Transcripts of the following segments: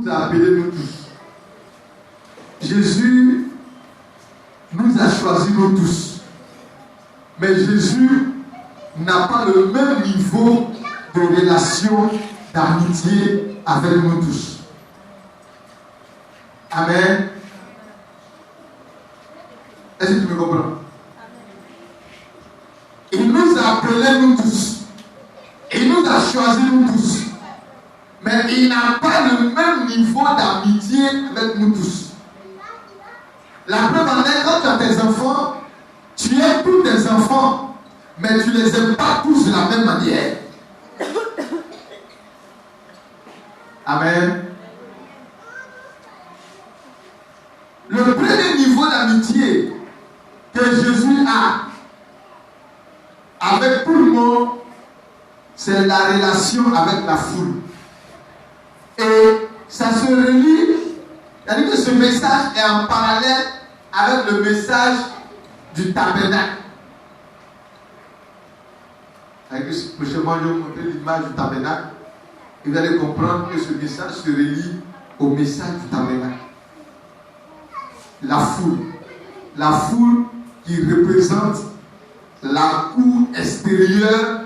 nous a appelés nous tous. Jésus nous a choisis nous tous. Mais Jésus n'a pas le même niveau de relation, d'amitié avec nous tous. Amen. Est-ce que tu me comprends? Il nous a appelés nous tous. Il nous a choisis nous tous. Mais il n'a pas le même niveau d'amitié avec nous tous. La preuve en est, quand tu as tes enfants, tu aimes tous tes enfants, mais tu ne les aimes pas tous de la même manière. Amen. Le premier niveau d'amitié que Jésus a avec tout le monde, c'est la relation avec la foule. Et ça se relie, c'est-à-dire que ce message est en parallèle avec le message du tabernacle. Avec prochainement, je vais vous montrer l'image du tabernacle. Et vous allez comprendre que ce message se relie au message du tabernacle. La foule. La foule qui représente la cour extérieure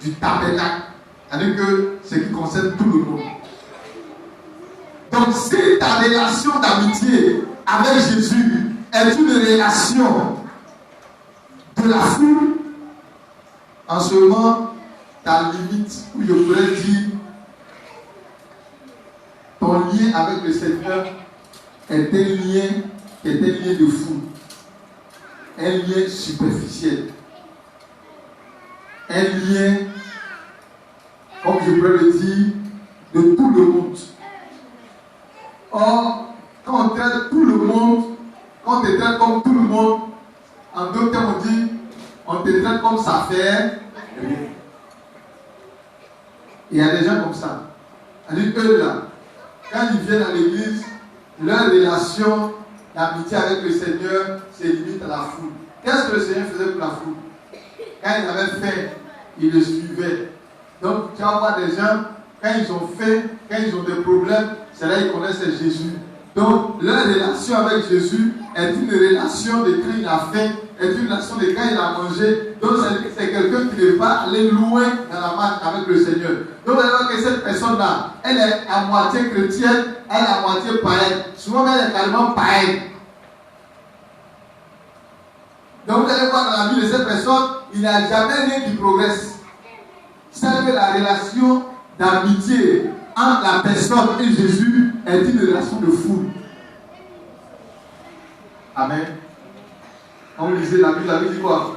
du tabernacle. C'est-à-dire que ce qui concerne tout le monde. Donc, si ta relation d'amitié avec Jésus est une relation de la foule, en ce moment, ta limite, ou je pourrais dire, ton lien avec le Seigneur est un lien qui est un lien de foule, un lien superficiel, un lien, comme je pourrais le dire, de tout le monde. Or, quand on traite tout le monde, quand on te traite comme tout le monde, en d'autres termes, on dit, on te traite comme ça fait rien. Il y a des gens comme ça. C'est-à-dire eux là, quand ils viennent à l'église, leur relation d'amitié avec le Seigneur se limite à la foule. Qu'est-ce que le Seigneur faisait pour la foule? Quand ils avaient faim, ils le suivaient. Donc, tu vas voir des gens, quand ils ont faim, quand ils ont des problèmes, c'est là qu'ils connaissent Jésus. Donc, leur relation avec Jésus est une relation de quand il a faim, est une relation de quand il a mangé. Donc, c'est quelqu'un qui ne veut pas aller loin dans la marche avec le Seigneur. Donc, vous allez voir que cette personne-là, elle est à moitié chrétienne, elle est à moitié païenne. Souvent, elle est carrément païenne. Donc, vous allez voir dans la vie de cette personne, il n'y a jamais rien qui progresse. C'est que la relation d'amitié entre la personne et Jésus est une relation de foule. Amen. Quand on lisait la Bible dit quoi?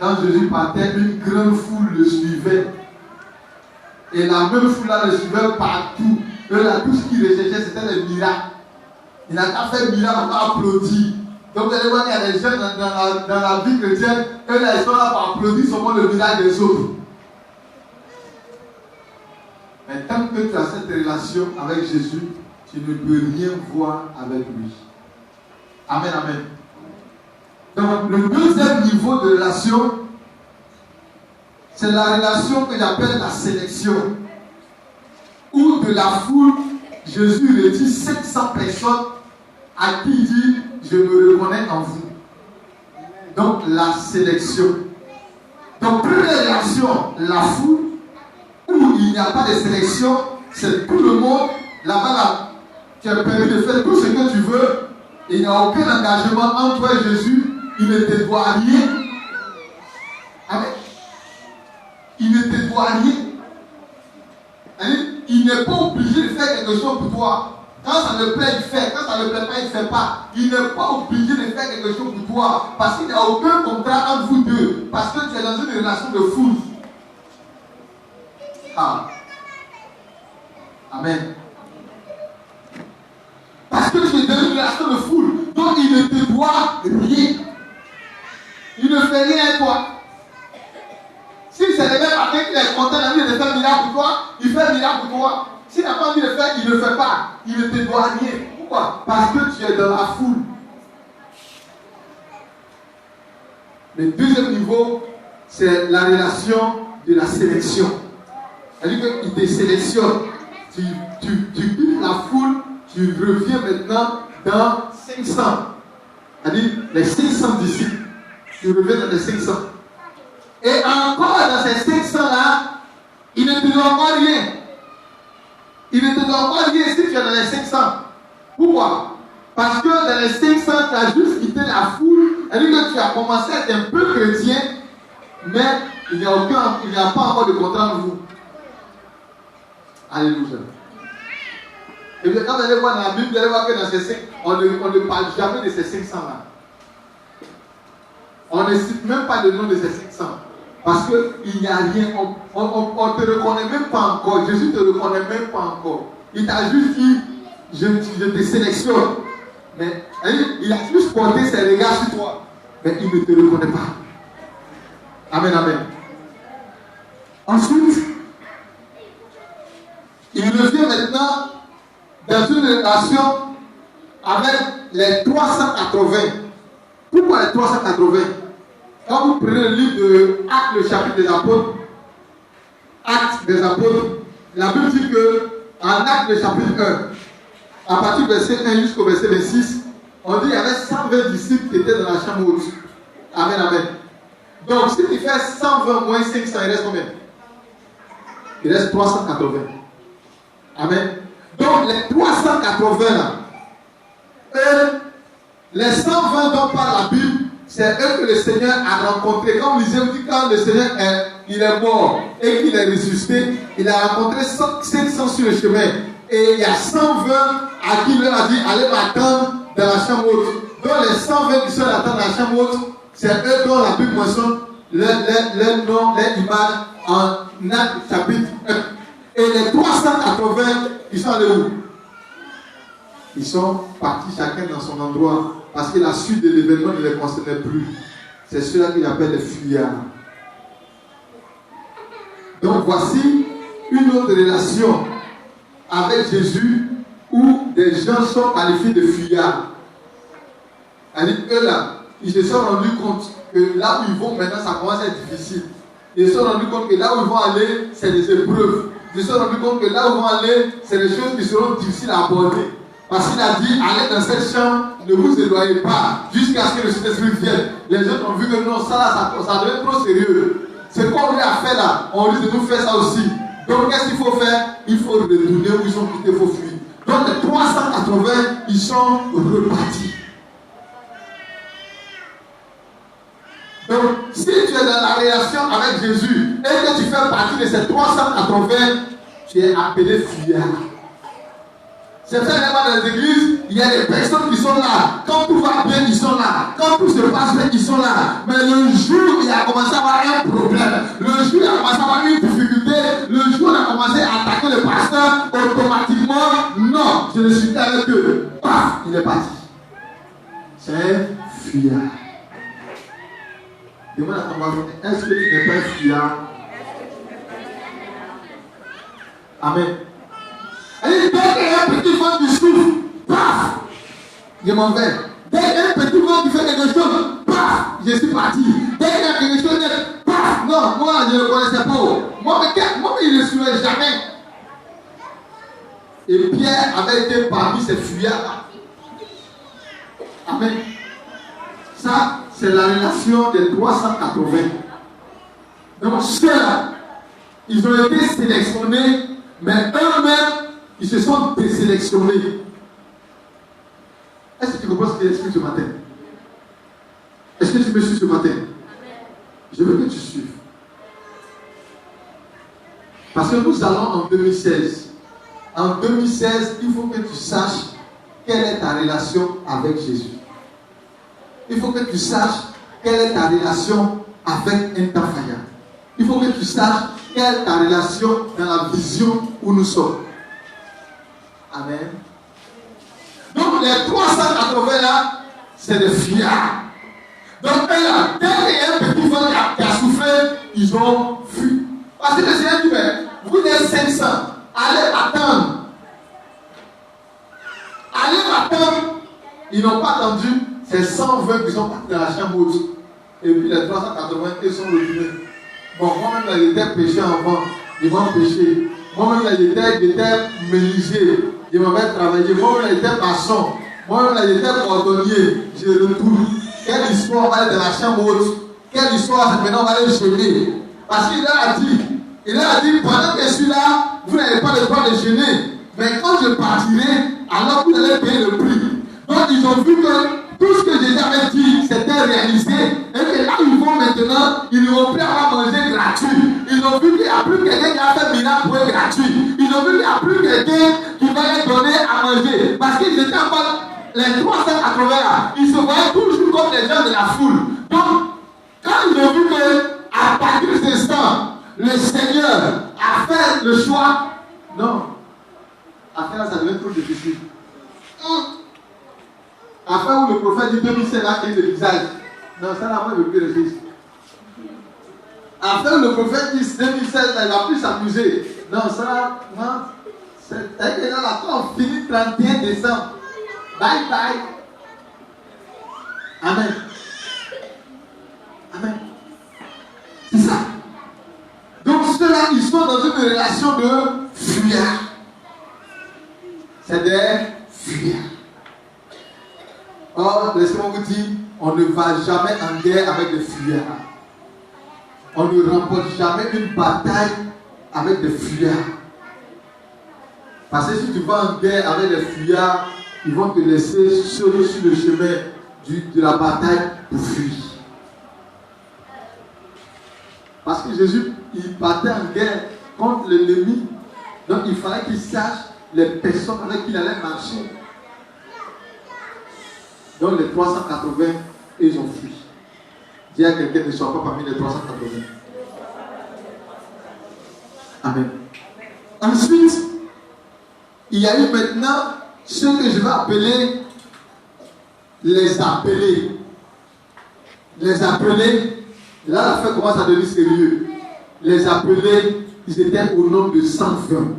Quand Jésus partait, une grande foule le suivait. Et la même foule-là le suivait partout. Eux là, tout ce qu'ils recherchaient, c'était les miracles. Il n'a pas fait miracle, on va applaudir. Donc vous allez voir qu'il y a des gens dans la vie chrétienne, eux là, ils sont là pour applaudir seulement le miracle des autres. Mais tant que tu as cette relation avec Jésus, tu ne peux rien voir avec lui. Amen, amen. Donc, le deuxième niveau de relation, c'est la relation que j'appelle la sélection. Où de la foule, Jésus retire 700 personnes à qui il dit, je me reconnais en vous. Donc, la sélection. Donc, première relation, la foule. Où il n'y a pas de sélection, c'est tout le monde. Là-bas, là, tu es permis de faire tout ce que tu veux. Il n'y a aucun engagement entre toi et Jésus. Il ne te doit rien. Amen. Il ne te doit rien. Il n'est pas obligé de faire quelque chose pour toi. Quand ça le plaît, il fait. Quand ça ne le plaît pas, il ne fait pas. Il n'est pas obligé de faire quelque chose pour toi. Parce qu'il n'y a aucun contrat entre vous deux. Parce que tu es dans une relation de foule. Ah. Amen. Parce que tu es dans une relation de foule. Donc il ne te doit rien. Il ne fait rien à toi. Si c'est le même matin qu'il est content d'envie de faire un miracle pour toi, il fait un miracle pour toi. S'il n'a pas envie de faire, il ne le fait pas. Il ne te doit rien. Pourquoi? Parce que tu es dans la foule. Le deuxième niveau, c'est la relation de la sélection. C'est-à-dire qu'il te sélectionne. Tu quittes la foule, tu reviens maintenant dans 500. C'est-à-dire les 500 disciples. Tu reviens dans les 500. Et encore dans ces 500-là, il ne te donne pas rien. Il ne te donne pas rien si tu es dans les 500. Pourquoi? Parce que dans les 500, tu as juste quitté la foule. C'est-à-dire que tu as commencé à être un peu chrétien, mais il n'y a pas encore de contrat entre vous. Alléluia. Et puis quand vous allez voir dans la Bible, vous allez voir que dans ces 5, on ne parle jamais de ces 500-là. On ne cite même pas le nom de ces 500. Parce qu'il n'y a rien. On ne te reconnaît même pas encore. Jésus ne te reconnaît même pas encore. Il t'a juste dit, je te sélectionne. Mais il a juste porté ses regards sur toi. Mais il ne te reconnaît pas. Amen, amen. Ensuite, il revient maintenant dans une relation avec les 380. Pourquoi les 380? Quand vous prenez le livre de Actes, le chapitre des apôtres, Actes des apôtres, la Bible dit que en Actes, le chapitre 1, à partir du verset 1 jusqu'au verset 26, on dit qu'il y avait 120 disciples qui étaient dans la chambre haute. Amen, amen. Donc, si tu fais 120 moins 500, il reste combien? Il reste 380. Amen. Donc, les 380 là, les 120 dont parle la Bible, c'est eux que le Seigneur a rencontrés. Comme vous dit, quand le Seigneur il est mort et qu'il est ressuscité, il a rencontré 500 sur le chemin. Et il y a 120 à qui il leur a dit, allez m'attendre dans la chambre haute. Donc les 120 qui sont attendus dans la chambre haute, c'est eux dont la Bible mentionne leur nom, leur image en Actes chapitre 1. Et les 380, ils sont allés où? Ils sont partis chacun dans son endroit. Parce que la suite de l'événement ne les concernait plus. C'est cela qu'il appelle les fuyards. Donc voici une autre relation avec Jésus où des gens sont qualifiés de fuyards. C'est-à-dire eux là, ils se sont rendus compte que là où ils vont maintenant, ça commence à être difficile. Ils se sont rendus compte que là où ils vont aller, c'est des épreuves. Ils se sont rendus compte que là où ils vont aller, c'est des choses qui seront difficiles à aborder. Parce qu'il a dit, allez dans cette chambre, ne vous éloignez pas, jusqu'à ce que le Saint-Esprit vienne. Les autres ont vu que non, ça devait être trop sérieux. Ce qu'on lui a fait là, on lui dit de nous faire ça aussi. Donc qu'est-ce qu'il faut faire? Il faut retourner où ils sont quittés, il faut fuir. Donc les 380, ils sont repartis. Donc si tu es dans la relation avec Jésus et que tu fais partie de ces 380, tu es appelé fuyard. C'est ça, dans les églises, il y a des personnes qui sont là. Quand tout va bien, ils sont là. Quand tout se passe bien, ils sont là. Mais le jour où il a commencé à avoir un problème, le jour où il a commencé à avoir une difficulté, le jour où il a commencé à attaquer le pasteur, automatiquement, non, je ne suis pas avec eux. Paf, il est parti. C'est fuyard. Demande à ton voisin, est-ce que tu n'es pas fuyard? Amen. Et dès qu'il y a un petit vent qui souffle, paf, je m'en vais. Dès qu'il y a un petit vent qui fait quelque chose, paf, je suis parti. Dès qu'il y a quelque chose, paf, non, moi je ne le connaissais pas. Moi, il ne suivait jamais. Et Pierre avait été parmi ces fuyards. Amen. Ça, c'est la relation des 380. Donc, ceux-là, ils ont été sélectionnés, mais eux-mêmes, ils se sont désélectionnés. Est-ce que tu comprends ce que j'explique ce matin? Est-ce que tu me suis ce matin? Je veux que tu suives. Parce que nous allons en 2016. En 2016, il faut que tu saches quelle est ta relation avec Jésus. Il faut que tu saches quelle est ta relation avec un Tafaya. Il faut que tu saches quelle est ta relation dans la vision où nous sommes. Amen. Donc les 380 là, c'est des fuyards. Donc là, dès qu'il y a un petit vent qui a soufflé, ils ont fui. Parce que le Seigneur dit, mais vous êtes 500, allez attendre. Allez attendre. Ils n'ont pas attendu. C'est 120 qui sont partis dans la chambre haute. Et puis les 380 ils sont revenus. Bon, moi-même, j'étais péché avant. Ils vont pécher. Moi-même, là, j'étais menuisier. Je m'avais travaillé. Moi-même, là, j'étais maçon. Moi-même, là, j'étais cordonnier. Je retourne. Quelle histoire, on va aller dans la chambre haute. Quelle histoire, c'est maintenant, on va aller jeûner. Parce qu'il leur a dit, pendant que je suis là, vous n'avez pas le droit de jeûner. Mais quand je partirai, alors vous allez payer le prix. Donc, ils ont vu que tout ce que Jésus avait dit, c'était réalisé. Et que là où ils vont maintenant, ils ne vont plus avoir manger gratuit. Ils ont vu qu'il n'y a plus quelqu'un qui a fait miracle pour être gratuit. Ils ont vu qu'il n'y a plus quelqu'un qui va les donner à manger. Parce qu'ils étaient en bas, les 380 là, ils se voyaient toujours comme les gens de la foule. Donc, quand ils ont vu qu'à partir de cet instant, le Seigneur a fait le choix, non, après ça devait être trop difficile. Après où le prophète dit 2005 a créé le visage. Non, ça là, moi je ne veux plus rester ici. Après où le prophète dit 2016, il va plus s'amuser. Non, ça là, non. C'est-à-dire que là, quand on finit 31 décembre, bye bye. Amen. Amen. C'est ça. Donc ceux-là, ils sont dans une relation de fuyards. C'est des fuyards. Or, laissez-moi vous dire, on ne va jamais en guerre avec des fuyards. On ne remporte jamais une bataille avec des fuyards. Parce que si tu vas en guerre avec des fuyards, ils vont te laisser seul sur le chemin de la bataille pour fuir. Parce que Jésus, il partait en guerre contre l'ennemi. Donc il fallait qu'il sache les personnes avec qui il allait marcher. Donc les 380, ils ont fui. Dis à quelqu'un, ne soit pas parmi les 380. Amen. Ensuite, il y a eu maintenant ce que je vais appeler les appelés. Les appelés, là l'affaire commence à devenir sérieux. Les appelés, ils étaient au nombre de 120.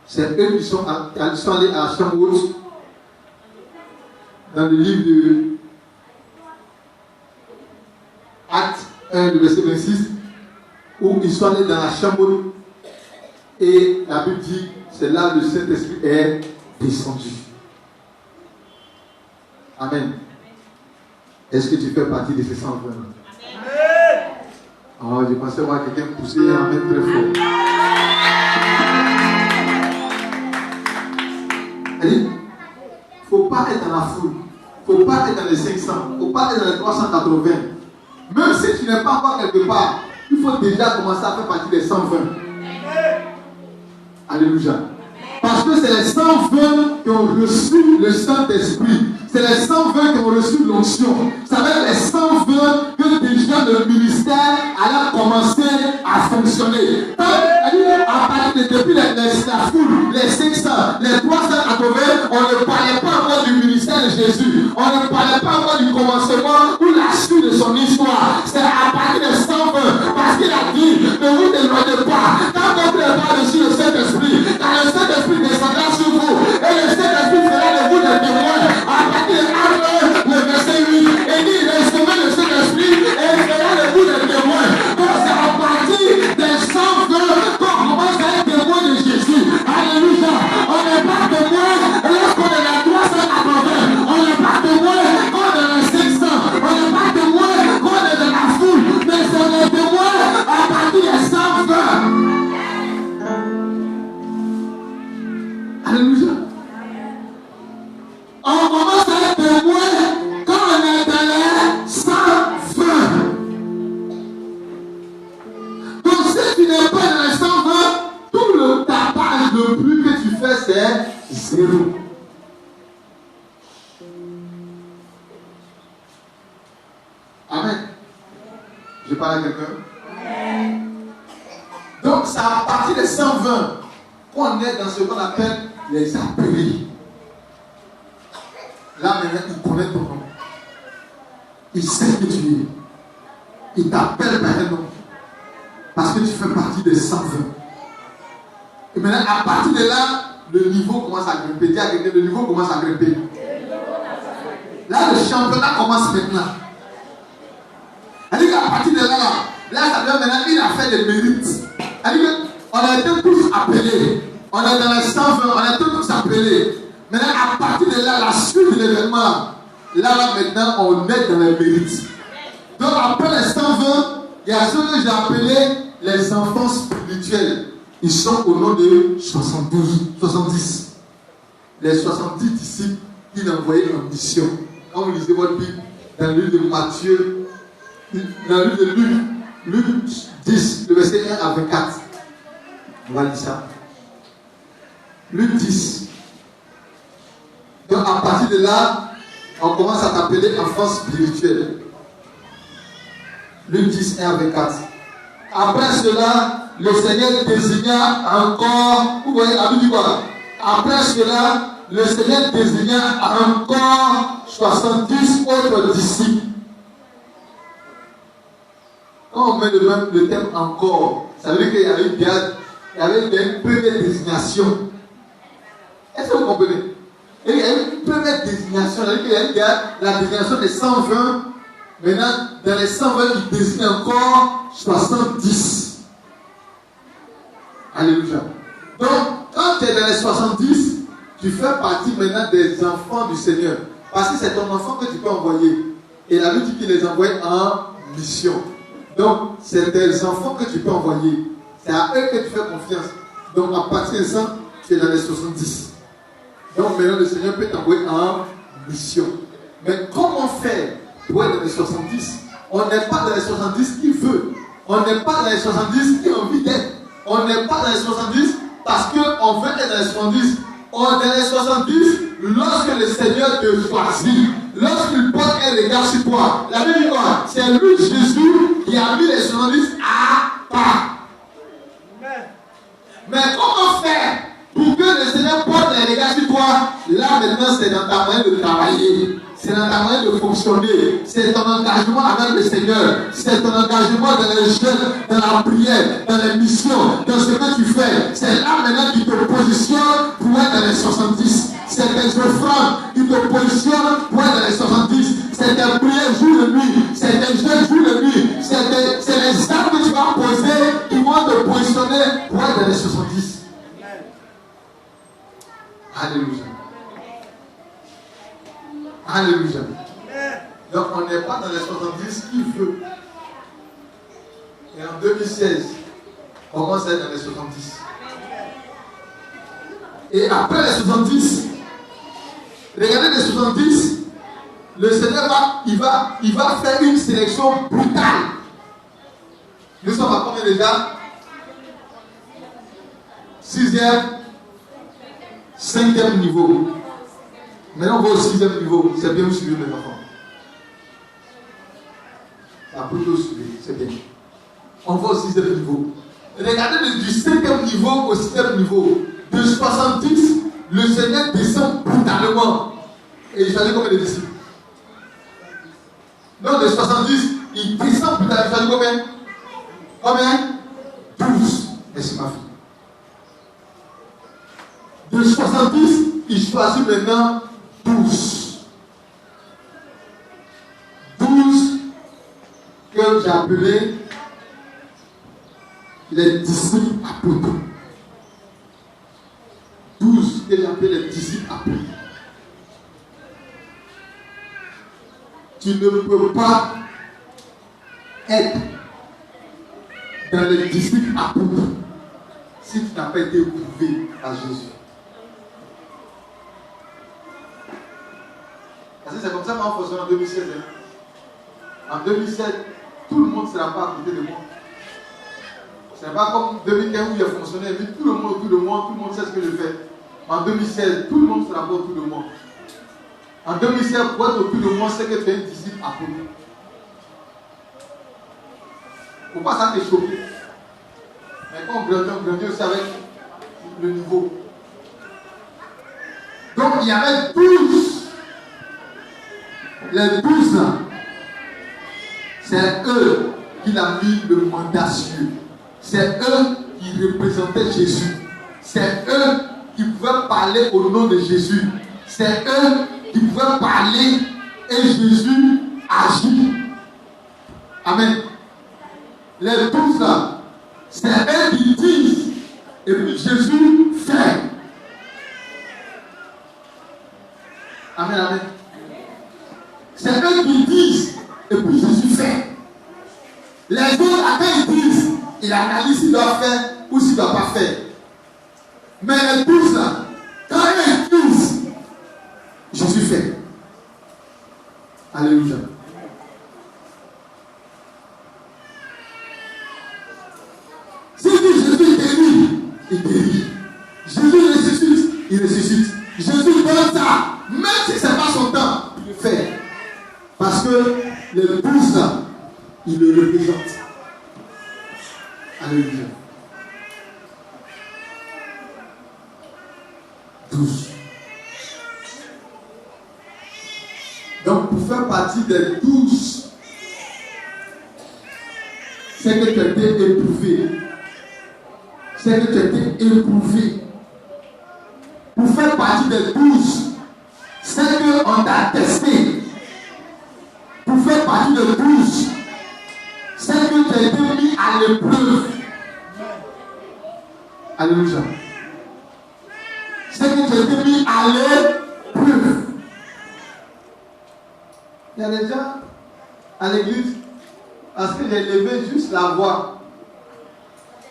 C'est eux qui sont allés à la chambre haute dans le livre de Actes 1, le verset 26, où ils sont allés dans la chambre haute et la Bible dit, c'est là que le Saint-Esprit est descendu. Amen. Est-ce que tu fais partie de ces 120? Oh, je pensais voir quelqu'un pousser un amen très fort. Il ne faut pas être dans la foule. Il ne faut pas être dans les 500. Il ne faut pas être dans les 380. Même si tu n'es pas encore quelque part, il faut déjà commencer à faire partie des 120. Alléluia. Parce que c'est les 120 qui ont reçu le Saint-Esprit. C'est les 120 qui ont reçu l'onction. Ça va être les 120 que déjà le ministère allait commencer à fonctionner. À partir de depuis la foule, les 500, les 380, on ne parlait pas encore du ministère de Jésus. On ne parlait pas encore du commencement ou la suite de son histoire. C'est à partir de 120. Parce qu'il a dit, ne vous éloignez pas. Quand vous n'avez pas reçu le Saint-Esprit, quand le Saint-Esprit descendra sur vous, et le Saint-Esprit fera de vous des témoins. À partir de Actes 1, le verset 8, il dit, recevez le Saint-Esprit et il fera de vous des témoins. Donc c'est à partir des 120 qu'on commence à être témoin de Jésus. Alléluia. On n'est pas témoin lorsqu'on est à 380. On n'est pas témoin quand on est à 500. On n'est pas témoin quand on est dans la foule. Mais c'est les témoins à partir des 120. Alléluia. On commence à être témoin quand on est dans les 120. Donc si tu n'es pas dans les 120, tout le tapage de plus que tu fais, c'est zéro. Amen. Je parle à quelqu'un. Donc c'est à partir des 120 qu'on est dans ce qu'on appelle les appelés. Là maintenant, il connaît ton nom. Il sait que tu es. Il t'appelle par un nom. Parce que tu fais partie des 120. Et maintenant, à partir de là, le niveau commence à grimper. Dis à quelqu'un, le niveau commence à grimper. Là, le championnat commence maintenant. Elle dit qu'à partir de là, ça devient maintenant une affaire de mérite. Elle dit On a été tous appelés. On est dans les 120, on a été tous appelés. Maintenant, à partir de là, la suite de l'événement, là, maintenant, on est dans les mérites. Donc, après les 120, il y a ceux que j'ai appelés les enfants spirituels. Ils sont au nom de 70. Les 70 disciples qu'il a envoyés en mission. Quand vous lisez votre Bible, dans le livre de Matthieu, dans le livre de Luc 10, le verset 1 à 24. On va lire ça. Luc 10. Donc à partir de là, on commence à t'appeler enfant spirituel. Luc 10, 1 à 24. Après cela, le Seigneur désigna encore. Vous voyez, la Bible dit quoi? Après cela, le Seigneur désigna encore 70 autres disciples. Quand on met le thème encore, ça veut dire qu'il y avait une première désignation. Est-ce que vous comprenez? Il y a une première désignation, ça veut dire qu'il y a la désignation des 120. Maintenant, dans les 120, il désigne encore 70. Alléluia. Donc, quand tu es dans les 70, tu fais partie maintenant des enfants du Seigneur. Parce que c'est ton enfant que tu peux envoyer. Et la Bible dit qu'il les envoie en mission. Donc, c'est des enfants que tu peux envoyer. C'est à eux que tu fais confiance. Donc, à partir de ça, tu es dans les 70. Donc, maintenant, le Seigneur peut t'envoyer en mission. Mais comment faire pour être dans les 70? On n'est pas dans les 70 qui veut. On n'est pas dans les 70 qui a envie d'être. On n'est pas dans les 70 parce qu'on veut être dans les 70. On est dans les 70 lorsque le Seigneur te choisit. Lorsqu'il porte un regard sur toi. La Bible dit quoi? C'est lui, Jésus, qui a mis les 70 à part. Mais comment faire pour que le Seigneur porte un regard sur toi? Là maintenant, c'est dans ta main de travailler. C'est dans ta manière de fonctionner. C'est ton engagement avec le Seigneur. C'est ton engagement dans les jeunes, dans la prière, dans les missions, dans ce que tu fais. C'est là maintenant qui te positionne pour être dans les 70. C'est tes offrandes qui te positionnent pour être dans les 70. C'est tes prières jour et nuit. C'est tes jeûnes jour et nuit. C'est les actes que tu vas poser qui vont te positionner pour être dans les 70. Alléluia. Alléluia. Donc on n'est pas dans les 70 qui veut. Et en 2016, on commence à être dans les 70. Et après les 70, regardez les 70, le Seigneur il va faire une sélection brutale. Nous sommes à combien déjà? 6e, 5e niveau. Maintenant, on va au 6e niveau. C'est bien, vous suivez mes enfants. Ça peut tout suivre, c'est bien. On va au 6e niveau. Regardez du 5e niveau au 6e niveau. De 70, le Seigneur descend brutalement. Et il choisit combien de disciples? Donc de 70, il descend brutalement. Il choisit combien? Combien? 12. Merci ma fille. De 70, il choisit maintenant 12 que j'ai appelé les disciples apôtres. 12 que j'ai appelé les disciples apôtres. Tu ne peux pas être dans les disciples apôtres si tu n'as pas été éprouvé à Jésus. Parce que c'est comme ça qu'on fonctionne en 2016. En 2016, tout le monde ne sera pas à côté de moi. Ce n'est pas comme 2015 où il a fonctionné, mais tout le monde autour de moi, tout le monde sait ce que je fais. En 2016, tout le monde ne sera pas autour de moi. En 2016, pour être autour de moi, c'est que tu es un disciple apôtre. Il ne faut pas ça te choquer. Mais quand on grandit aussi avec le niveau. Donc il y avait 12. Les 12 ans, c'est eux qui ont mis le mandat sur eux. C'est eux qui représentaient Jésus. C'est eux qui pouvaient parler au nom de Jésus. C'est eux qui pouvaient parler et Jésus agit. Amen. Les 12 ans, c'est eux qui disent Et puis Jésus fait. Amen, amen. C'est eux qui disent, et puis Jésus fait. Les autres, après ils disent, il analyse s'il doit faire ou s'il ne doit pas faire. Mais les 12 là, quand ils disent, Jésus fait. Alléluia. S'il dit Jésus guérit, il guérit. Jésus ressuscite, il ressuscite. Jésus donne ça, même si ce n'est pas son temps, il le fait. Parce que les 12 là, il le représente. Alléluia. 12. Donc, pour faire partie des 12, c'est que tu as été éprouvé. C'est que tu as été éprouvé. Pour faire partie des 12, c'est qu'on t'a testé. Pour faire partie des 12, c'est que tu as été mis à l'épreuve. Alléluia. C'est que tu as été mis à l'épreuve. Il y a des gens à l'église, parce que j'ai levé juste la voix.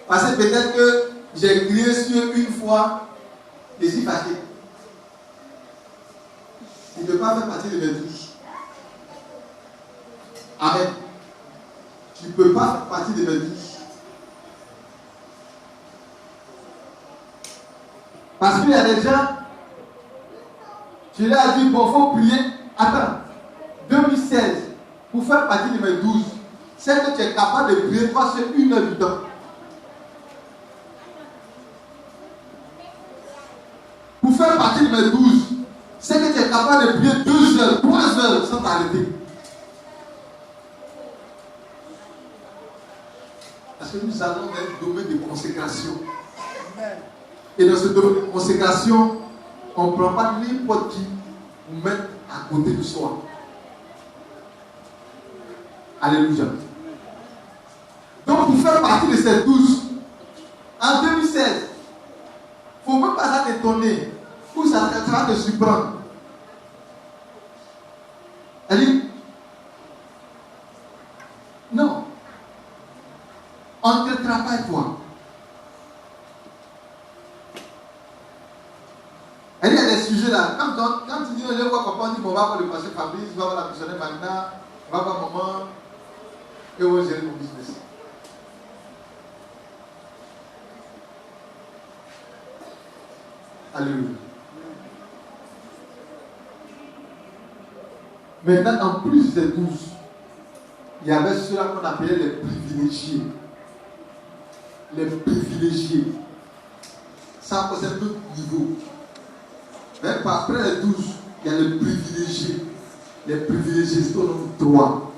Parce que peut-être que j'ai crié sur une fois, et je suis fâché. Il ne peut pas faire partie de mes 12. Amen. Tu ne peux pas faire partie de mes 12. Parce qu'il y a des gens, tu leur as dit, bon, il faut prier. Attends, 2016, pour faire partie de mes 12, c'est que tu es capable de prier 3 sur 1 heure du temps. Pour faire partie de mes 12, c'est que tu es capable de prier 2 heures, 3 heures sans t'arrêter. Parce que nous allons dans un domaine de consécration. Et dans ce domaine de consécration, on ne prend pas n'importe qui pour mettre à côté de soi. Alléluia. Donc, pour faire partie de ces 12, en 2016, il ne faut même pas ça t'étonner ou ça va te surprendre. Elle dit, non, on ne te travaille toi. Elle dit, il y a des sujets là. Quand tu dis, je vois papa, on dit, on va voir le pasteur Fabrice, on va voir la missionnaire Magna, on va voir maman, et on va gérer mon business. Alléluia. Maintenant, en plus des 12, il y avait ceux-là qu'on appelait les privilégiés. Les privilégiés. Ça, c'est un autre niveau. Mais après les 12, il y a les privilégiés. Les privilégiés, c'est au nombre 3.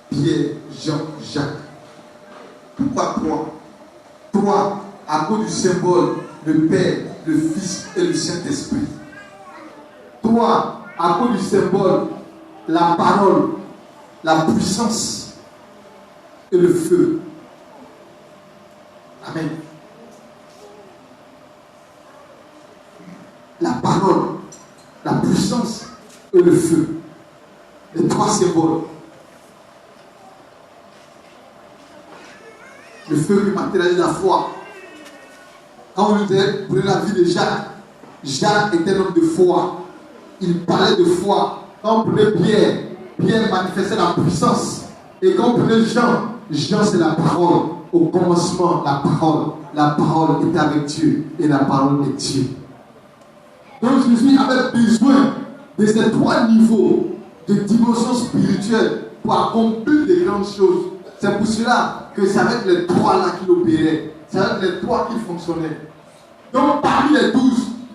Pierre, Jean, Jacques. Pourquoi 3? 3, à cause du symbole, le Père, le Fils et le Saint-Esprit. 3, à cause du symbole, la parole, la puissance et le feu. Amen. La parole, la puissance et le feu. Les 3 symboles. Le feu qui matérialise la foi. Quand vous prenez la vie de Jacques, Jacques était un homme de foi. Il parlait de foi. Quand on prenait Pierre, Pierre manifestait la puissance. Et quand on prenait Jean, Jean c'est la parole. Au commencement, la parole. La parole était avec Dieu. Et la parole est Dieu. Donc Jésus avait besoin de ces 3 niveaux de dimension spirituelle pour accomplir de grandes choses. C'est pour cela que c'est avec les 3 là qu'il opérait. C'est avec les 3 qu'il fonctionnait. Donc parmi les 12,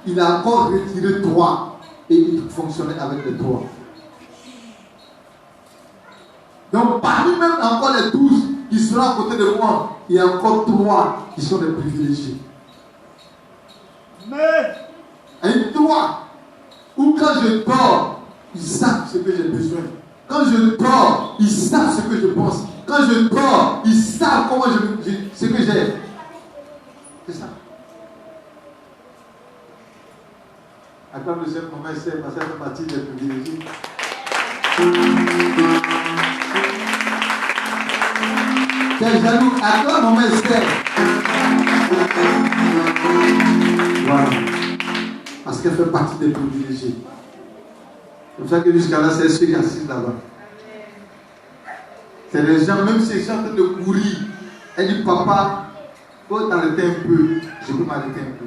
il a encore retiré 3 et il fonctionnait avec les 3. Donc parmi même encore les 12 qui seront à côté de moi, il y a encore 3 qui sont des privilégiés. Mais et 3, ou quand je dors, ils savent ce que j'ai besoin. Quand je dors, ils savent ce que je pense. Quand je dors, ils savent comment ce que j'ai. C'est ça. Acclame le Seigneur, maman Esther, parce qu'elle fait partie des privilégiés. T'es jaloux, acclame maman Esther. Voilà. Parce qu'elle fait partie des privilégiés. C'est pour ça que jusqu'à là, c'est ceux qui assistent là-bas. C'est les gens, même si ils sont en train de courir, elle dit, papa, il faut t'arrêter un peu. Je peux m'arrêter un peu.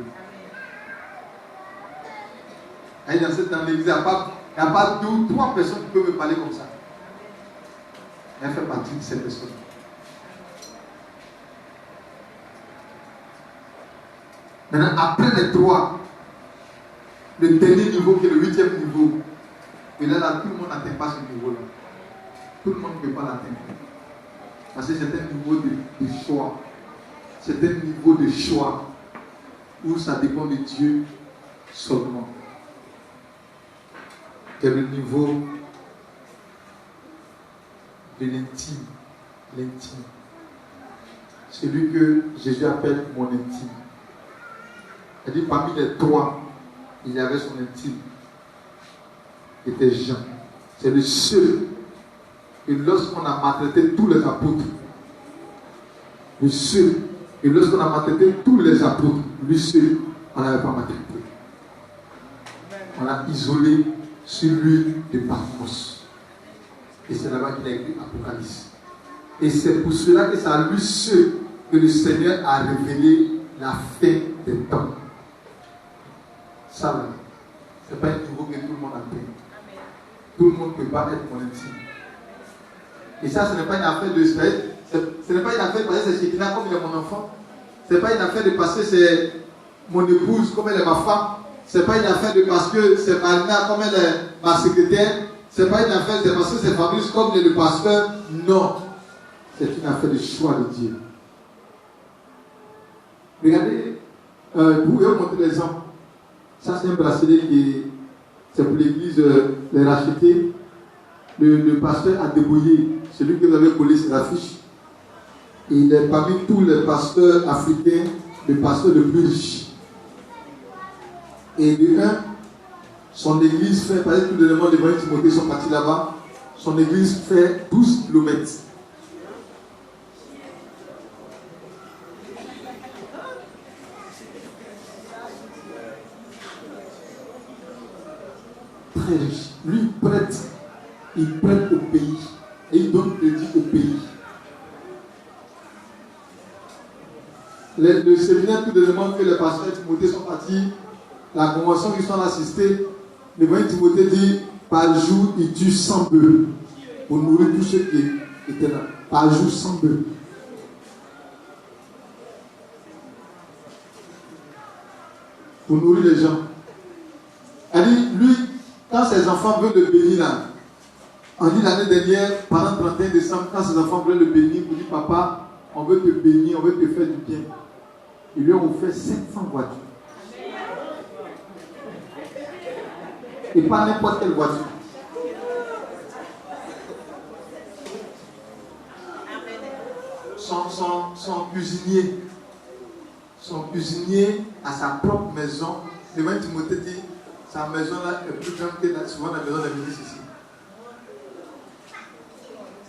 Elle est dans l'église, il n'y a pas 2 ou 3 personnes qui peuvent me parler comme ça. Elle fait partie de ces personnes. Maintenant, après les 3, le dernier niveau qui est le 8e niveau, et là, tout le monde n'atteint pas ce niveau-là. Tout le monde ne peut pas l'atteindre. Parce que c'est un niveau de choix. C'est un niveau de choix où ça dépend de Dieu seulement. C'est le niveau de l'intime. L'intime. Celui que Jésus appelle mon intime. Il dit parmi les 3, il y avait son intime. Il était Jean. C'est le seul. Et lorsqu'on a maltraité tous les apôtres, le seul. Et lorsqu'on a maltraité tous les apôtres, lui seul, on n'avait pas maltraité. On a isolé celui de Patmos. Et c'est là-bas qu'il a écrit Apocalypse. Et c'est pour cela que c'est à lui seul que le Seigneur a révélé la fin des temps. Ça, là, ce n'est pas un niveau que tout le monde atteint. Tout le monde ne peut pas être mon intime. Et ça, ce n'est pas une affaire de stress. Ce n'est pas une affaire de passer c'est Shekina comme il est mon enfant. Ce n'est pas une affaire de passer c'est mon épouse comme elle est ma femme. Ce n'est pas une affaire de parce que c'est Marina comme elle est ma secrétaire. Ce n'est pas une affaire de parce que c'est Fabrice comme il est le pasteur. Non. C'est une affaire de choix de Dieu. Regardez, vous pouvez vous montrer l'exemple. Ça, c'est un bracelet qui c'est pour l'église les racheter. Le pasteur a débrouillé, celui que vous avez collé ses affiches. Et il est parmi tous les pasteurs africains, le pasteur le plus riche. Et de un, son église fait, par exemple, tous les éléments de l'évangile Timothée sont partis là-bas. Son église fait 12 km. Très riche. Lui, il prête au pays. Et il donne crédit au pays. Le séminaire, tout les éléments que les pasteurs Timothée sont partis, la convention qu'ils sont assistés, l'évangile Timothée dit, par jour, il tue 100 bœufs pour nourrir tous ceux qui étaient là. Par jour, 100 bœufs. Pour nourrir les gens. Elle dit, lui, quand ses enfants veulent le bénir là, on dit l'année dernière, pendant le 31 décembre, quand ses enfants veulent le bénir, il dit, papa, on veut te bénir, on veut te faire du bien. Ils lui ont offert 700 voitures. Et pas n'importe quelle voiture. Son cuisinier a sa propre maison. Le même Timothée dit, sa maison là est plus grande que souvent la maison des ministres ici.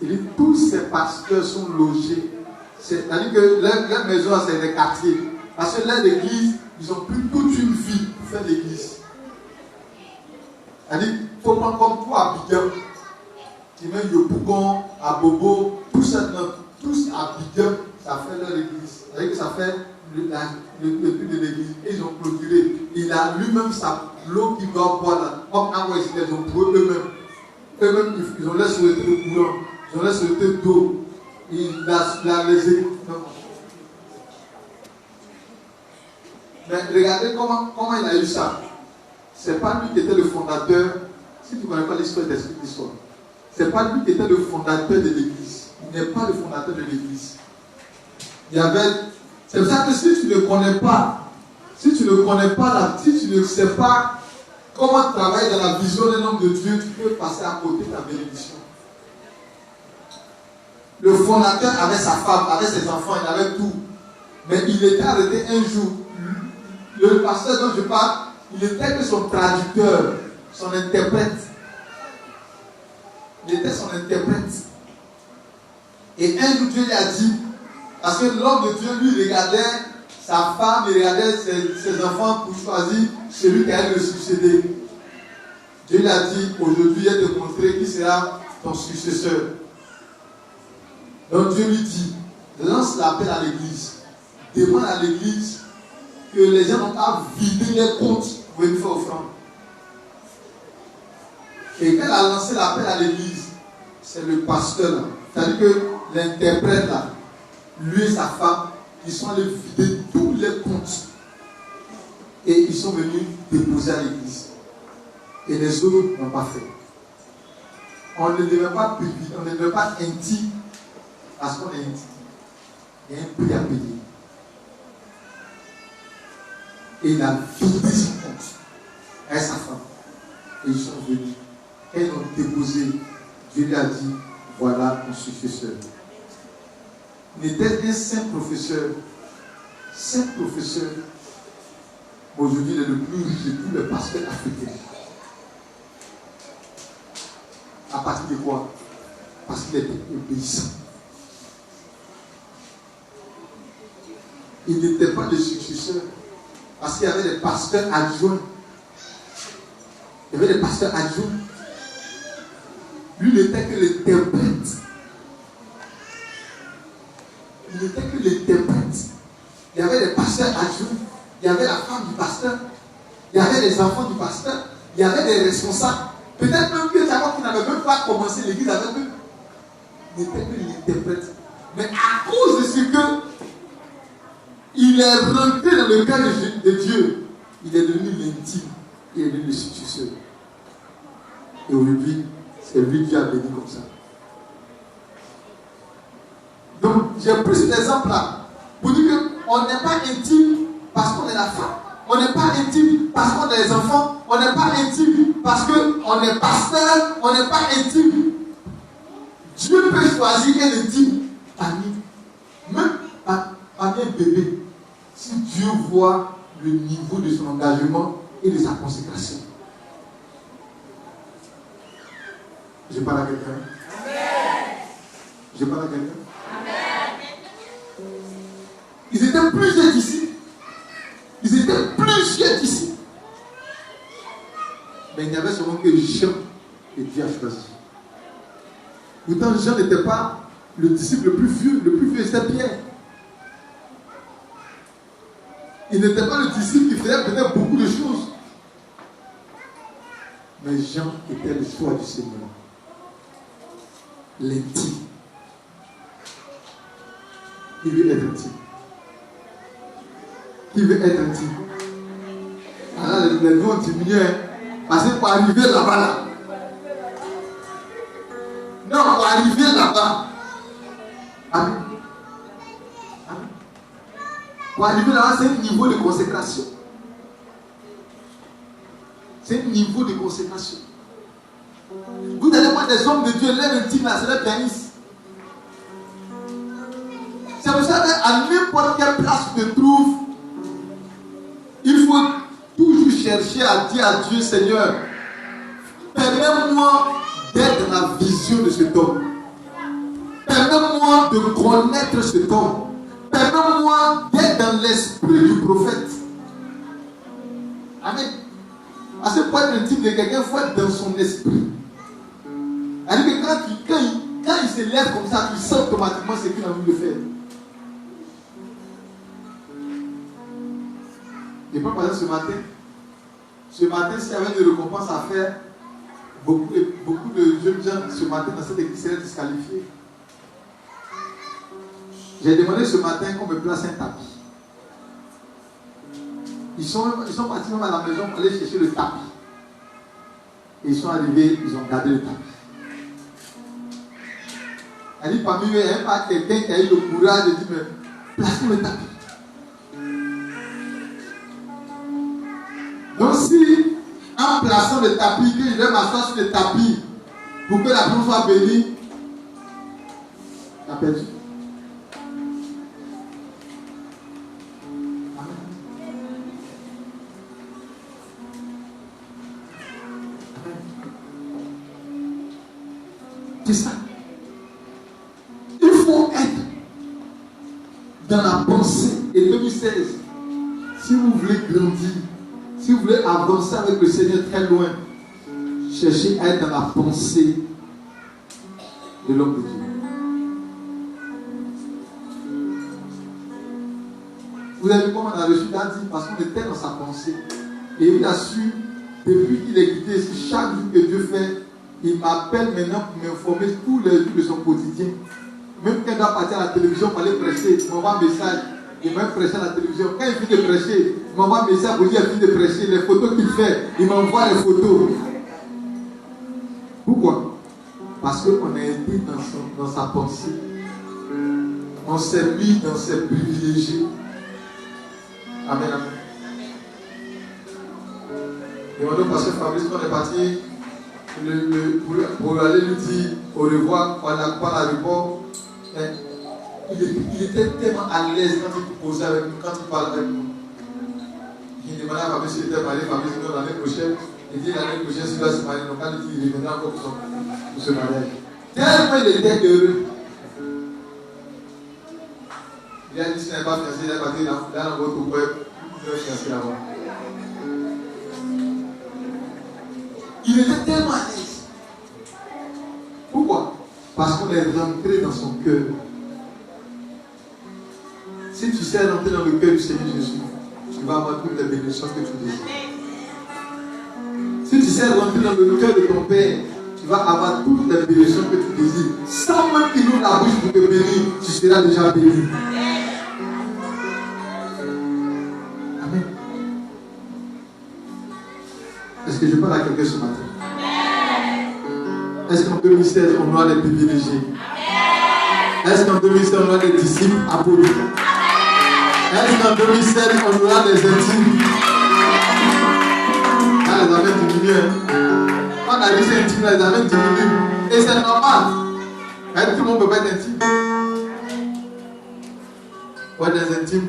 Il dit, tous ces pasteurs sont logés. C'est-à-dire que leur maison, c'est des quartiers. Parce que là, l'église, ils ont pris toute une vie pour faire l'église. C'est-à-dire, il faut prendre comme tout à Abidjan, qui met Yopougon, à Bobo, tous à Abidjan, ça fait leur église. C'est-à-dire que ça fait le truc de l'église. Et ils ont clôturé. Il a lui-même l'eau qu'il doit boire là. Comme à Ouest, ils ont pour eux-mêmes. Eux-mêmes, ils ont laissé le courant. Ils ont laissé le d'eau. Il a les églises. Mais regardez comment il a eu ça. C'est pas lui qui était le fondateur. Si tu ne connais pas l'histoire d'histoire, c'est pas lui qui était le fondateur de l'église. Il n'est pas le fondateur de l'église. C'est pour ça que si tu ne connais pas, si tu ne sais pas comment travailler dans la vision d'un homme de Dieu, tu peux passer à côté de ta bénédiction. Le fondateur avait sa femme, avait ses enfants, il avait tout. Mais il était arrêté un jour. Le pasteur dont je parle, Il était que son traducteur, son interprète. Il était son interprète. Et un jour, Dieu lui a dit, parce que l'homme de Dieu, lui, regardait sa femme, il regardait ses enfants pour choisir celui qui allait le succéder. Dieu lui a dit, aujourd'hui, je vais te montrer qui sera ton successeur. Donc Dieu lui dit, lance l'appel à l'église. Demande à l'église que les gens n'ont pas vidé les comptes pour venir faire offrande. Et quand elle a lancé l'appel à l'église, c'est le pasteur là. C'est-à-dire que l'interprète là, lui et sa femme, ils sont allés vider tous les comptes. Et ils sont venus déposer à l'église. Et les autres n'ont pas fait. On ne devait pas privilégier, on ne devait pas intime parce qu'on est intime. Il y a un prix à payer. Et il a vidé son compte avec sa femme. Et ils sont venus. Quand ils ont déposé, Dieu lui a dit, voilà ton successeur. Il était un saint professeur. Saint professeur. Aujourd'hui, il est le plus riche de tous les pasteurs africains. À partir de quoi? Parce qu'il était obéissant. Il n'était pas le successeur. Parce qu'il y avait des pasteurs adjoints. Il y avait des pasteurs adjoints. Lui n'était que l'interprète. Il n'était que l'interprète. Il y avait des pasteurs adjoints. Il y avait la femme du pasteur. Il y avait les enfants du pasteur. Il y avait des responsables. Peut-être même que Jacob qui n'avait même pas commencé l'église avec eux. Il n'était que l'interprète. Mais à cause de ce que il est rentré dans le cœur de Dieu, il est devenu l'intime. Il est devenu le successeur. Et aujourd'hui, c'est lui qui a béni comme ça. Donc, j'ai pris cet exemple-là pour dire qu'on n'est pas intime parce qu'on est la femme. On n'est pas intime parce qu'on est les enfants. On n'est pas intime parce qu'on est pasteur. On n'est pas intime. Dieu peut choisir un intime parmi, même parmi un bébé, si Dieu voit le niveau de son engagement et de sa consécration. Je parle à quelqu'un. Je parle à quelqu'un. Ils étaient plusieurs ici. Ils étaient plusieurs ici. Mais il n'y avait seulement que Jean que Dieu a choisi. Pourtant, Jean n'était pas le disciple le plus vieux, c'était Pierre. Il n'était pas le disciple qui faisait peut-être beaucoup de choses. Mais Jean était le choix du Seigneur. L'intime. Il veut être intime. Qui veut être intime? Alors les deux ont diminué. Parce que pour arriver là-bas, là. Non, pour arriver là-bas. Amen. Amen. Pour arriver là-bas, c'est un niveau de consécration. C'est un niveau de consécration. Vous allez voir des hommes de Dieu, leur intime là, c'est leur pianiste. C'est pour ça qu'à n'importe quelle place où tu te trouves, il faut toujours chercher à dire à Dieu, Seigneur, permets-moi d'être dans la vision de cet homme. Permets-moi de connaître cet homme. Permets-moi d'être dans l'esprit du prophète. Amen. Parce que pour être intime de quelqu'un, il faut être dans son esprit. C'est-à-dire que quand il se lève comme ça, tu sens automatiquement ce qu'il a envie de faire. Je peux passer ce matin. Ce matin, s'il y avait des récompenses à faire, beaucoup de jeunes gens ce matin dans cette église seraient disqualifiés. J'ai demandé ce matin qu'on me place un tapis. Ils sont partis même à la maison pour aller chercher le tapis. Et ils sont arrivés, ils ont gardé le tapis. Elle dit parmi eux, il n'y a pas quelqu'un qui a eu le courage de dire, mais place-nous le tapis. Donc si, en plaçant le tapis, que je vais m'asseoir sur le tapis pour que la personne soit bénie, tu as perdu. C'est ça. Il faut être dans la pensée. Et 2016, si vous voulez grandir, si vous voulez avancer avec le Seigneur très loin, cherchez à être dans la pensée de l'homme de Dieu. Vous avez vu comment on a reçu Dadi parce qu'on était dans sa pensée. Et il a su, depuis qu'il est quitté ici, chaque jour que Dieu fait, il m'appelle maintenant pour m'informer tous les jours de son quotidien. Même quand il doit partir à la télévision pour aller prêcher, il m'envoie un message. Il va prêcher à la télévision. Quand il finit de prêcher, il m'envoie un message pour dire qu'il finit de prêcher. Les photos qu'il fait, il m'envoie les photos. Pourquoi? Parce qu'on a été dans sa pensée. On s'est mis dans ses privilégiés. Amen, amen. Demandons au pasteur Fabrice qu'on est parti pour aller lui dire au revoir par l'aéroport. Il était tellement à l'aise quand il posait avec nous, quand il parlait avec nous. Il demandait à Fabrice s'il était marié. Fabrice dit l'année prochaine. Il dit l'année prochaine, s'il doit se marier, donc quand il dit il reviendra encore pour se marier. Tellement il était heureux. Il a dit s'il n'est pas fiancé, il est parti dans votre web, il est fiancé là-bas. Il était tellement à l'aise. Pourquoi? Parce qu'on est rentré dans son cœur. Si tu sais rentrer dans le cœur du Seigneur Jésus, tu vas avoir toutes les bénédictions que tu désires. Si tu sais rentrer dans le cœur de ton Père, tu vas avoir toutes les bénédictions que tu désires. Sans même qu'il ouvre la bouche pour te bénir, tu seras déjà béni. Amen. Est-ce que je parle à quelqu'un ce matin? Est-ce qu'en 2016, on aura des privilégiés? Est-ce qu'en 2016, on aura des disciples apôtres? Est-ce qu'en 2016, on aura des intimes? Ah, les amènes diminuent. Quand on a dit c'est intime, les amènes diminuent. Et c'est normal. Tout le monde ne peut pas être intime. Pour être des intimes,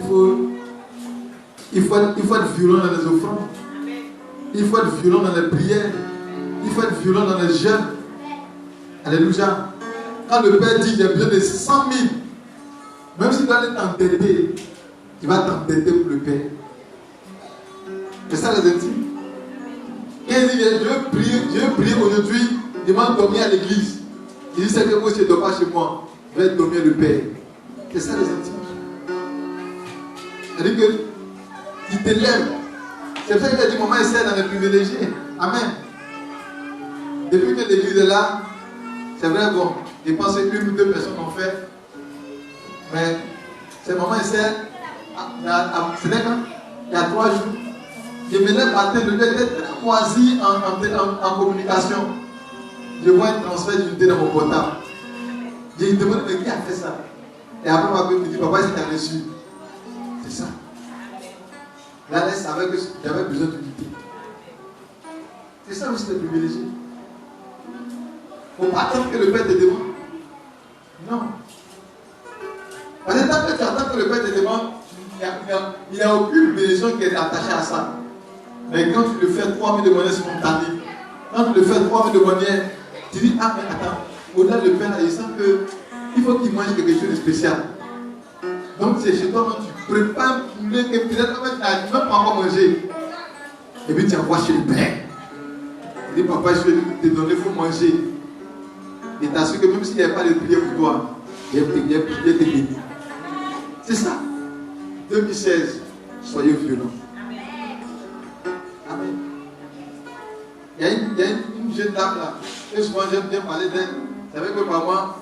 il faut être violent dans les offrandes. Il faut être violent dans les prières. Il faut être violent dans les jeûnes. Alléluia. Quand le Père dit j'ai besoin de 100 000, même s'il doit aller t'entêter, il va t'entêter pour le Père. C'est ça les intimes. Quand il dit je veux prier aujourd'hui, il m'a dormi à l'église. Il dit c'est que moi je ne dors pas chez moi, je vais dormir le Père. C'est ça les intimes. C'est-à-dire qu'il t'élève. C'est pour ça qu'il a dit maman essaie dans les privilégiés. Amen. Depuis que l'église est là, c'est vrai, bon, je pense que 1 ou 2 personnes ont fait. Mais c'est maman essaie. C'était quand? Il y a 3 jours. Je me lève matin, le lait était très moisi en communication. Je vois un transfert d'unité dans mon portable. Je lui demande mais qui a fait ça? Et après, ma mère me dit papa, c'est un reçu. C'est ça. Là, elle savait que j'avais besoin d'unité. C'est ça aussi le privilégié. Il ne faut pas attendre que le Père te demande. Non. Parce que tant que tu attends que le Père te demande, il n'y a aucune bénédiction qui est attachée à ça. Mais quand tu le fais 3 000 de manière spontanée, quand tu le fais 3 000 de manière, tu dis ah mais attends, au-delà de Père, il sent qu'il faut qu'il mange quelque chose de spécial. Donc c'est chez toi, tu prépares un poulet que peut-être tu n'as même pas encore mangé. Et puis tu envoies chez le Père. Tu dis papa, je vais te donner, il faut manger. Et t'assures que même s'il n'y a pas de prière pour toi, il y a te béni. C'est ça. 2016, soyez violents. Amen. Il y a une jeune dame là, et souvent j'aime bien parler d'elle. C'est vrai que par moi,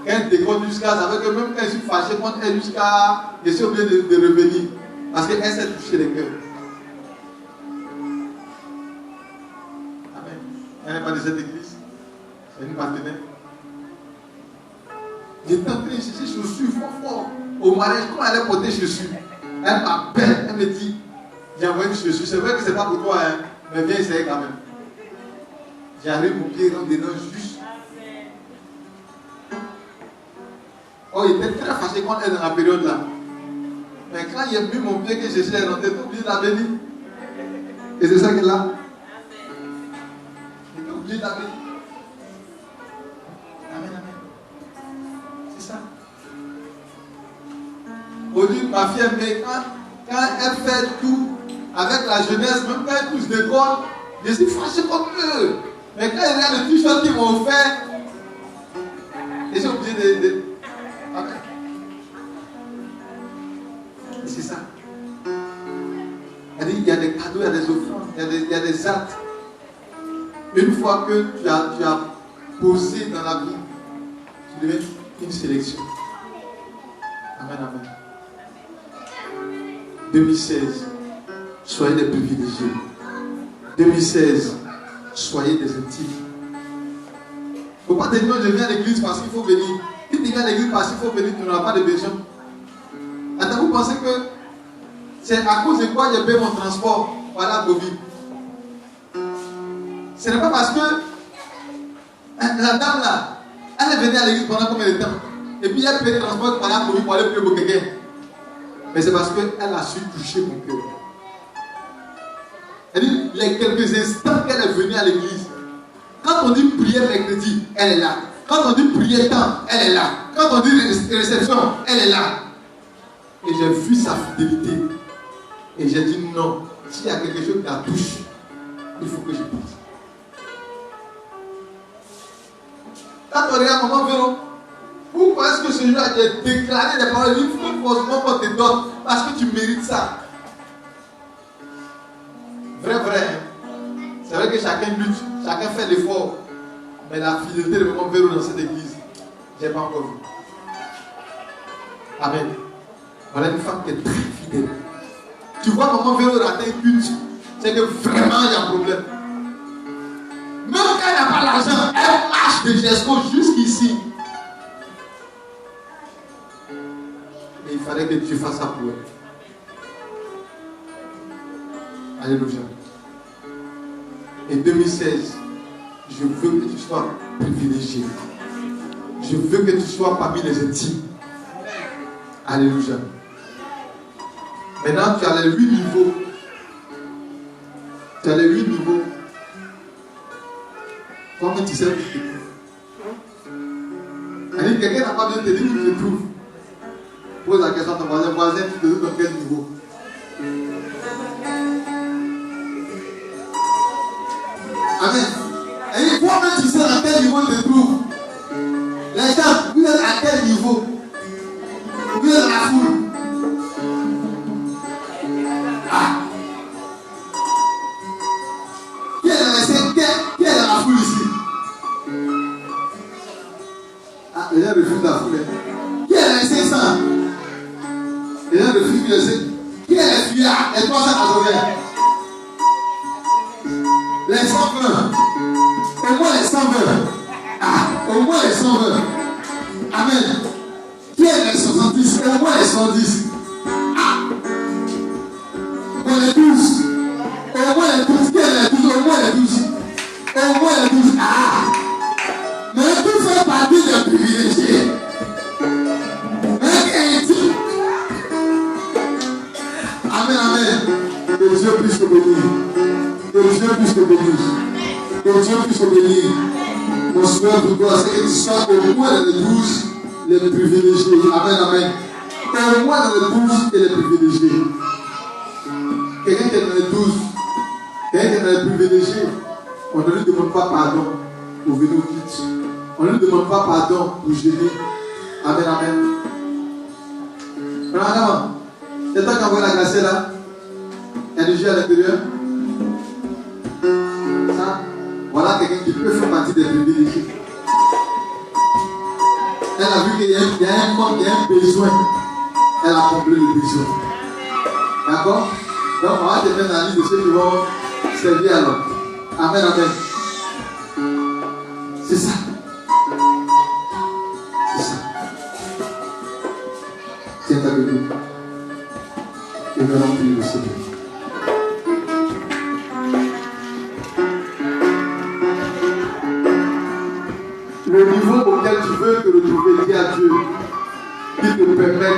quand elle déconne jusqu'à, c'est vrai que même quand je suis fâché contre elle jusqu'à, je suis obligé de revenir. Parce qu'elle s'est touchée les cœurs. Amen. Elle n'est pas de cette église. C'est une partenaire. J'étais en train de chercher chaussures fort. Au mariage, comment elle allait porter chaussures? Elle m'appelle, elle me dit, j'ai envoyé une chaussure. C'est vrai que ce n'est pas pour toi, hein, mais viens essayer quand même. J'arrive, mon pied rentre dedans juste. Oh, il était très fâché quand elle est dans la période là. Mais quand il a mis mon pied que je cherche à rentrer, tout obligé de la bénir. Et c'est ça qu'elle a. Il était obligé de la bénir. Aujourd'hui, ma fille aime, quand elle fait tout avec la jeunesse, même quand elle touche d'école, je suis fâché comme eux. Mais quand il y a le t-shirt qu'ils m'ont offert, je suis obligé de... Okay. C'est ça. Il y a des cadeaux, il y a des offrandes, il y a des actes. Une fois que tu as posé dans la vie, tu deviens une sélection. Amen, amen. 2016, soyez des privilégiés. 2016, soyez des intimes. Il ne faut pas te dire je viens à l'église parce qu'il faut venir. Si tu viens à l'église parce qu'il faut venir, tu n'auras pas de besoin. Attends, vous pensez que c'est à cause de quoi j'ai payé mon transport voilà Covid? Ce n'est pas parce que la dame là, elle est venue à l'église pendant combien de temps? Et puis elle paye le transport pendant Covid pour aller prier pour quelqu'un. Mais c'est parce qu'elle a su toucher mon cœur. Elle dit, les quelques instants qu'elle est venue à l'église, quand on dit prière mercredi, elle est là. Quand on dit prière temps, elle est là. Quand on dit réception, elle est là. Et j'ai vu sa fidélité. Et j'ai dit non, s'il y a quelque chose qui la touche, il faut que je parte. Quand on regarde Maman Véro, pourquoi est-ce que ce jour a été déclaré des paroles? Il faut forcément qu'on te donne parce que tu mérites ça. Vrai. C'est vrai que chacun lutte, chacun fait l'effort. Mais la fidélité de Maman Véro dans cette église, je n'ai pas encore vu. Amen. Voilà une femme qui est très fidèle. Tu vois Maman Véro rater une culte, c'est que vraiment il y a un problème. Même quand elle n'a pas l'argent, elle marche de Jesco jusqu'ici. Et il fallait que tu fasses ça pour elle. Alléluia. Et 2016, je veux que tu sois privilégié. Je veux que tu sois parmi les intimes. Alléluia. Maintenant, tu as les 8 niveaux. Tu as les 8 niveaux. Toi-même, tu sais où tu te trouves. Alors, quelqu'un n'a pas besoin de te dire où tu te trouves. Pose la question à ton voisin. Voisin, tu te trouves dans quel niveau? Amen. Et toi-même, tu sais dans quel niveau tu te trouves. Les gens, vous êtes à quel niveau? Vous êtes dans la foule. Ah. Qui est dans la foule ici? Ah, les gens refusent la foule. Qui est dans les 500? Les gens refusent le 500. Qui est les fuyards? Les 380? Les 120? Au moins les 120. Ah, au moins les 120. Amen. Qui est les 70? Au moins les 110. Ah. Dans les 12. Au moins les 12. Qui est les 12? Au moins les 12. Au moins les 12. Ah. Mais tout fait partie des privilégiés. Mais qui est dit? Amen, amen. Que Dieu puisse te bénir. Que Dieu puisse te bénir. Que Dieu puisse te bénir. Mon Seigneur, pour toi, c'est que tu sois au moins dans les 12 les privilégiés. Amen, amen. Au moins dans les 12 et les privilégiés. Quelqu'un qui est dans les 12, quelqu'un qui est dans les privilégiés, on ne lui demande pas pardon pour venir au culte. On ne lui demande pas pardon pour gêner. Amen, amen. Regarde, c'est toi qui envoie la glacée là. Il y a du jus à l'intérieur. Ça, voilà quelqu'un qui peut faire partie des privilégiés. Elle a vu qu'il y a un manque, il y a un besoin. Elle a comblé le besoin. D'accord? Donc on va te mettre dans la liste de ceux qui vont servir alors. Amen, amen. C'est ça. C'est ça. Tiens ta Bible. Et nous allons prier le Seigneur. Le niveau auquel tu veux te retrouver, dis à Dieu, qui te permet